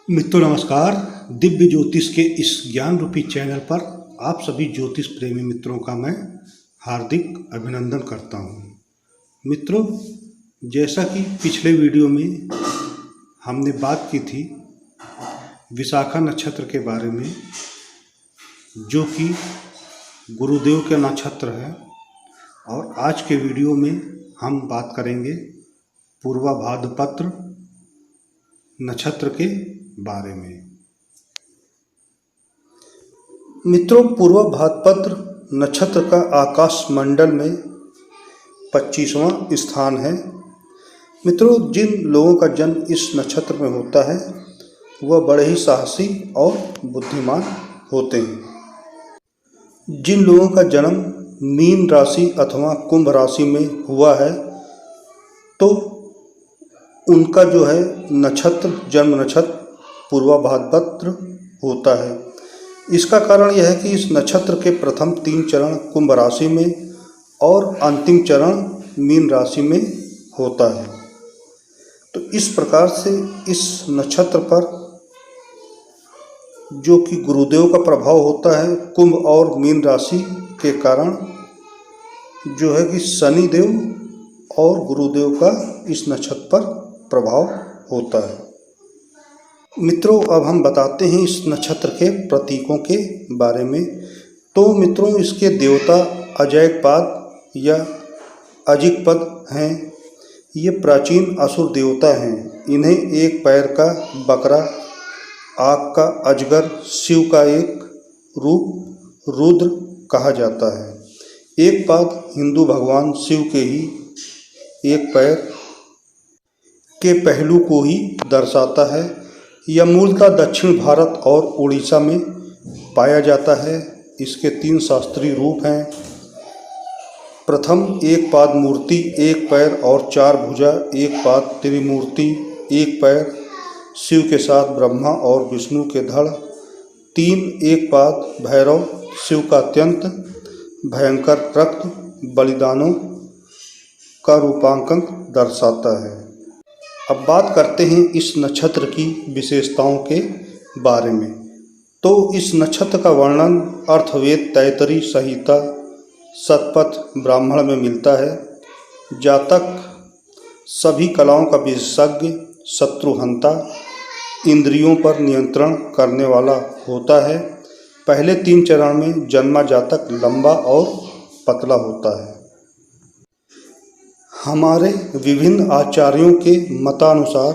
मित्रों नमस्कार। दिव्य ज्योतिष के इस ज्ञान रूपी चैनल पर आप सभी ज्योतिष प्रेमी मित्रों का मैं हार्दिक अभिनंदन करता हूँ। मित्रों, जैसा कि पिछले वीडियो में हमने बात की थी विशाखा नक्षत्र के बारे में, जो कि गुरुदेव का नक्षत्र है, और आज के वीडियो में हम बात करेंगे पूर्वा भाद्रपत्र नक्षत्र के बारे में। मित्रों, पूर्वा भाद्रपत्र नक्षत्र का आकाश मंडल में 25वां स्थान है। मित्रों, जिन लोगों का जन्म इस नक्षत्र में होता है वह बड़े ही साहसी और बुद्धिमान होते हैं। जिन लोगों का जन्म मीन राशि अथवा कुंभ राशि में हुआ है तो उनका जो है नक्षत्र, जन्म नक्षत्र पूर्वा भाद्रपत्र होता है। इसका कारण यह है कि इस नक्षत्र के प्रथम 3 चरण कुंभ राशि में और अंतिम चरण मीन राशि में होता है। तो इस प्रकार से इस नक्षत्र पर जो कि गुरुदेव का प्रभाव होता है, कुंभ और मीन राशि के कारण जो है कि शनिदेव और गुरुदेव का इस नक्षत्र पर प्रभाव होता है। मित्रों, अब हम बताते हैं इस नक्षत्र के प्रतीकों के बारे में। तो मित्रों, इसके देवता अजयपाद या अजिकपद हैं। ये प्राचीन असुर देवता हैं। इन्हें एक पैर का बकरा, आग का अजगर, शिव का एक रूप रुद्र कहा जाता है। एक पाद हिंदू भगवान शिव के ही एक पैर के पहलू को ही दर्शाता है। यह मूलतः दक्षिण भारत और उड़ीसा में पाया जाता है। इसके 3 शास्त्रीय रूप हैं। प्रथम एक पाद मूर्ति, एक पैर और 4 भुजा। एक पाद त्रिमूर्ति, एक पैर, शिव के साथ ब्रह्मा और विष्णु के धड़। 3 एक पाद भैरव, शिव का अत्यंत भयंकर रक्त बलिदानों का रूपांकन दर्शाता है। अब बात करते हैं इस नक्षत्र की विशेषताओं के बारे में। तो इस नक्षत्र का वर्णन अर्थवेद, तैतरी संहिता, शतपथ ब्राह्मण में मिलता है। जातक सभी कलाओं का विशेषज्ञ, शत्रुहंता, इंद्रियों पर नियंत्रण करने वाला होता है। पहले 3 चरण में जन्मा जातक लंबा और पतला होता है। हमारे विभिन्न आचार्यों के मतानुसार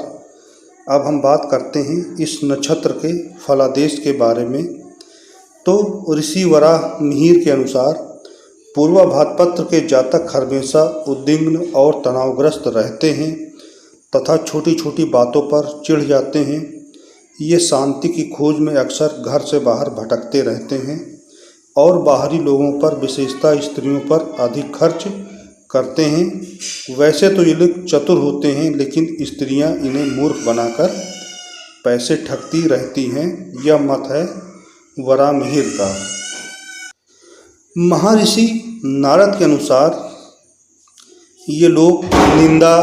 अब हम बात करते हैं इस नक्षत्र के फलादेश के बारे में। तो ऋषि वराह मिहिर के अनुसार पूर्वा भाद्रपत्र के जातक हमेशा उद्विग्न और तनावग्रस्त रहते हैं तथा छोटी छोटी बातों पर चिढ़ जाते हैं। ये शांति की खोज में अक्सर घर से बाहर भटकते रहते हैं और बाहरी लोगों पर, विशेषतः स्त्रियों पर अधिक खर्च करते हैं। वैसे तो ये लोग चतुर होते हैं, लेकिन स्त्रियां इन्हें मूर्ख बनाकर पैसे ठगती रहती हैं। यह मत है वराह मिहिर का। महर्षि नारद के अनुसार ये लोग निंदा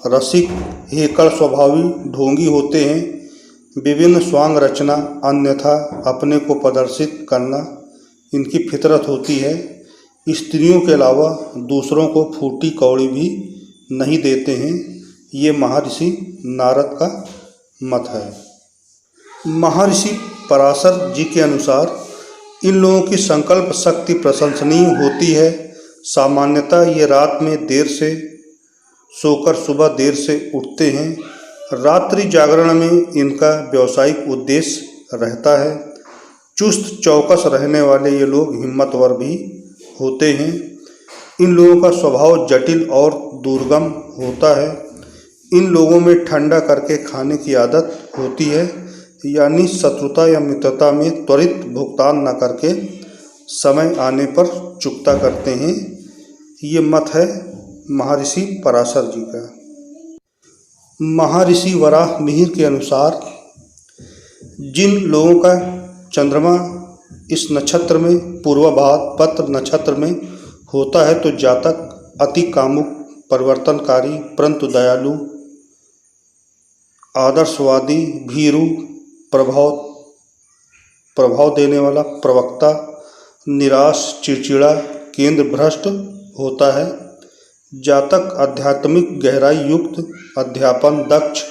रसिक, हेकड़ स्वभावी, ढोंगी होते हैं। विभिन्न स्वांग रचना, अन्यथा अपने को प्रदर्शित करना इनकी फितरत होती है। स्त्रियों के अलावा दूसरों को फूटी कौड़ी भी नहीं देते हैं। ये महर्षि नारद का मत है। महर्षि पराशर जी के अनुसार इन लोगों की संकल्प शक्ति प्रशंसनीय होती है। सामान्यतः ये रात में देर से सोकर सुबह देर से उठते हैं। रात्रि जागरण में इनका व्यावसायिक उद्देश्य रहता है। चुस्त चौकस रहने वाले ये लोग हिम्मतवर भी होते हैं। इन लोगों का स्वभाव जटिल और दुर्गम होता है। इन लोगों में ठंडा करके खाने की आदत होती है, यानी शत्रुता या मित्रता में त्वरित भुगतान न करके समय आने पर चुकता करते हैं। ये मत है महर्षि पराशर जी का। महर्षि वराह मिहिर के अनुसार जिन लोगों का चंद्रमा इस नक्षत्र में, पूर्वा भाद्रपत्र नक्षत्र में होता है, तो जातक अति कामुक, परिवर्तनकारी, परंतु दयालु, आदर्शवादी, भीरू, प्रभाव देने वाला, प्रवक्ता, निराश, चिड़चिड़ा, केंद्र भ्रष्ट होता है। जातक आध्यात्मिक गहराई युक्त, अध्यापन दक्ष,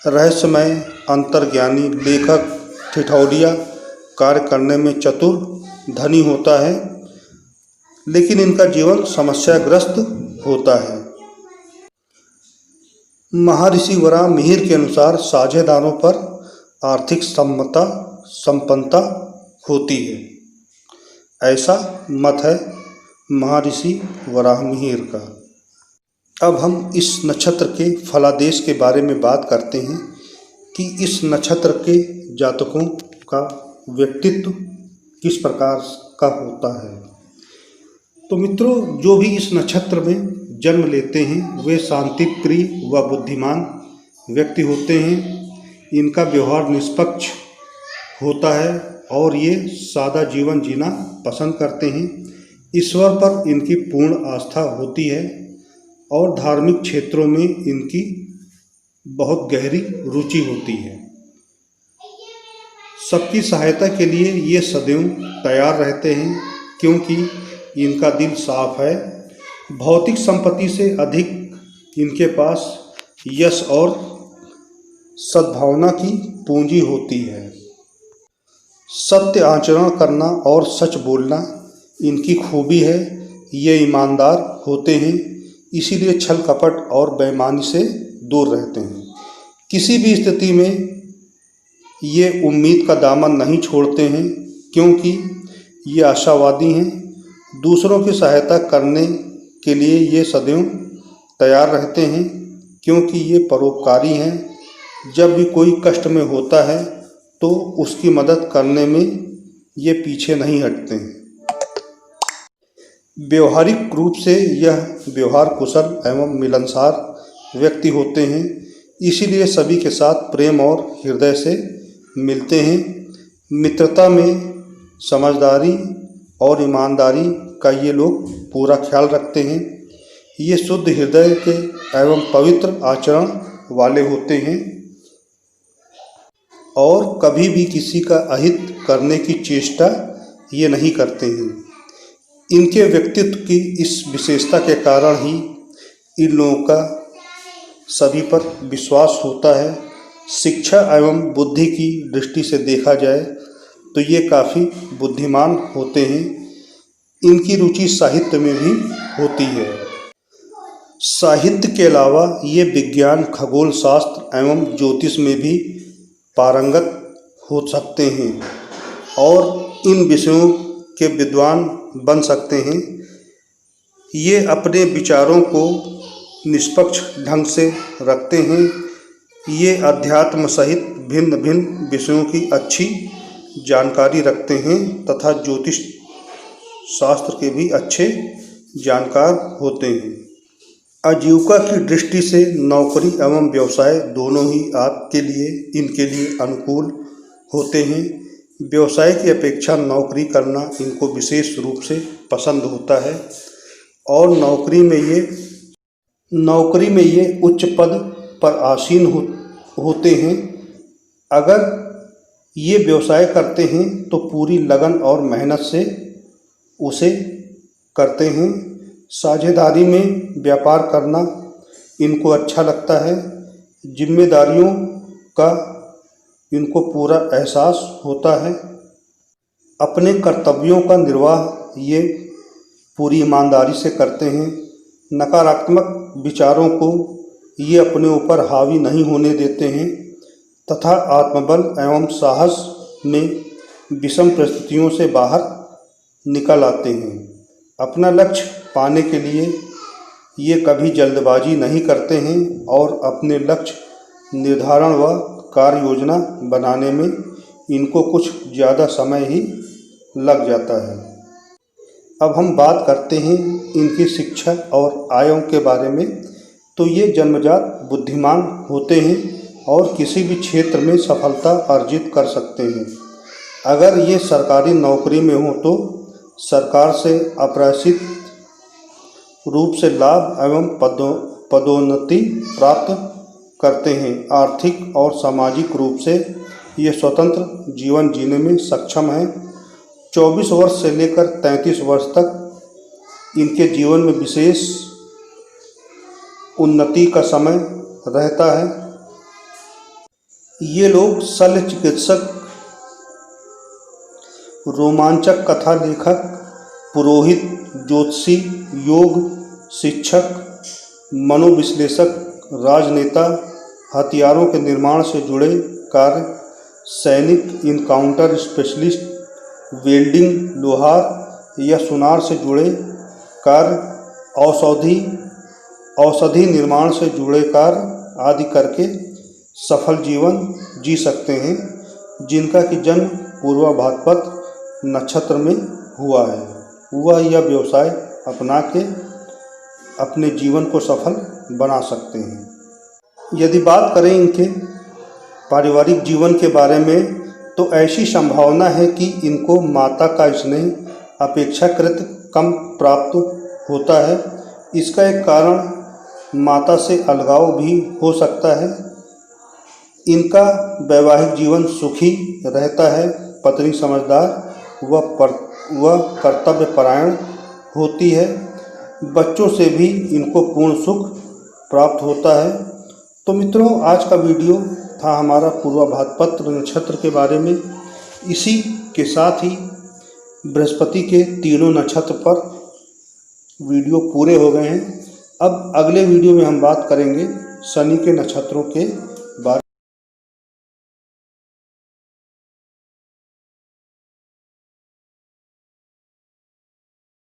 रहस्यमय, अंतर्ज्ञानी, लेखक, ठिठौलिया, कार्य करने में चतुर, धनी होता है, लेकिन इनका जीवन समस्याग्रस्त होता है। महर्षि वराह मिहिर के अनुसार साझेदारों पर आर्थिक संपन्नता होती है, ऐसा मत है महर्षि वराह मिहिर का। अब हम इस नक्षत्र के फलादेश के बारे में बात करते हैं कि इस नक्षत्र के जातकों का व्यक्तित्व किस प्रकार का होता है। तो मित्रों, जो भी इस नक्षत्र में जन्म लेते हैं वे शांतिप्रिय व बुद्धिमान व्यक्ति होते हैं। इनका व्यवहार निष्पक्ष होता है और ये सादा जीवन जीना पसंद करते हैं। ईश्वर पर इनकी पूर्ण आस्था होती है और धार्मिक क्षेत्रों में इनकी बहुत गहरी रुचि होती है। सबकी सहायता के लिए ये सदैव तैयार रहते हैं क्योंकि इनका दिल साफ है। भौतिक संपत्ति से अधिक इनके पास यश और सद्भावना की पूंजी होती है। सत्य आचरण करना और सच बोलना इनकी खूबी है। ये ईमानदार होते हैं, इसीलिए छल कपट और बेईमानी से दूर रहते हैं। किसी भी स्थिति में ये उम्मीद का दामन नहीं छोड़ते हैं क्योंकि ये आशावादी हैं। दूसरों की सहायता करने के लिए ये सदैव तैयार रहते हैं क्योंकि ये परोपकारी हैं। जब भी कोई कष्ट में होता है तो उसकी मदद करने में ये पीछे नहीं हटते हैं। व्यवहारिक रूप से यह व्यवहार कुशल एवं मिलनसार व्यक्ति होते हैं, इसीलिए सभी के साथ प्रेम और हृदय से मिलते हैं। मित्रता में समझदारी और ईमानदारी का ये लोग पूरा ख्याल रखते हैं। ये शुद्ध हृदय के एवं पवित्र आचरण वाले होते हैं और कभी भी किसी का अहित करने की चेष्टा ये नहीं करते हैं। इनके व्यक्तित्व की इस विशेषता के कारण ही इन लोगों का सभी पर विश्वास होता है। शिक्षा एवं बुद्धि की दृष्टि से देखा जाए तो ये काफ़ी बुद्धिमान होते हैं। इनकी रुचि साहित्य में भी होती है। साहित्य के अलावा ये विज्ञान, खगोल शास्त्र एवं ज्योतिष में भी पारंगत हो सकते हैं और इन विषयों के विद्वान बन सकते हैं। ये अपने विचारों को निष्पक्ष ढंग से रखते हैं। ये अध्यात्म सहित भिन्न भिन्न विषयों की अच्छी जानकारी रखते हैं तथा ज्योतिष शास्त्र के भी अच्छे जानकार होते हैं। आजीविका की दृष्टि से नौकरी एवं व्यवसाय दोनों ही इनके लिए अनुकूल होते हैं। व्यवसाय की अपेक्षा नौकरी करना इनको विशेष रूप से पसंद होता है और नौकरी में ये उच्च पद पर आसीन होते हैं। अगर ये व्यवसाय करते हैं तो पूरी लगन और मेहनत से उसे करते हैं। साझेदारी में व्यापार करना इनको अच्छा लगता है। जिम्मेदारियों का इनको पूरा एहसास होता है। अपने कर्तव्यों का निर्वाह ये पूरी ईमानदारी से करते हैं। नकारात्मक विचारों को ये अपने ऊपर हावी नहीं होने देते हैं तथा आत्मबल एवं साहस में विषम परिस्थितियों से बाहर निकल आते हैं। अपना लक्ष्य पाने के लिए ये कभी जल्दबाजी नहीं करते हैं और अपने लक्ष्य निर्धारण व कार्य योजना बनाने में इनको कुछ ज़्यादा समय ही लग जाता है। अब हम बात करते हैं इनकी शिक्षा और आयों के बारे में। तो ये जन्मजात बुद्धिमान होते हैं और किसी भी क्षेत्र में सफलता अर्जित कर सकते हैं। अगर ये सरकारी नौकरी में हो तो सरकार से अप्रत्याशित रूप से लाभ एवं पदोन्नति प्राप्त करते हैं। आर्थिक और सामाजिक रूप से ये स्वतंत्र जीवन जीने में सक्षम हैं। 24 वर्ष से लेकर 33 वर्ष तक इनके जीवन में विशेष उन्नति का समय रहता है। ये लोग शल्य चिकित्सक, रोमांचक कथा लेखक, पुरोहित, ज्योतिषी, योग शिक्षक, मनोविश्लेषक, राजनेता, हथियारों के निर्माण से जुड़े कार्य, सैनिक, इनकाउंटर स्पेशलिस्ट, वेल्डिंग, लोहार या सुनार से जुड़े कार्य, औषधि निर्माण से जुड़े कार्य आदि करके सफल जीवन जी सकते हैं, जिनका कि जन्म पूर्वा भाद्रपद नक्षत्र में हुआ है। वह यह व्यवसाय अपना के अपने जीवन को सफल बना सकते हैं। यदि बात करें इनके पारिवारिक जीवन के बारे में, तो ऐसी संभावना है कि इनको माता का स्नेह अपेक्षाकृत कम प्राप्त होता है। इसका एक कारण माता से अलगाव भी हो सकता है। इनका वैवाहिक जीवन सुखी रहता है। पत्नी समझदार व कर्तव्यपरायण होती है। बच्चों से भी इनको पूर्ण सुख प्राप्त होता है। तो मित्रों, आज का वीडियो था हमारा पूर्वा भाद्रपद नक्षत्र के बारे में। इसी के साथ ही बृहस्पति के तीनों नक्षत्र पर वीडियो पूरे हो गए हैं। अब अगले वीडियो में हम बात करेंगे शनि के नक्षत्रों के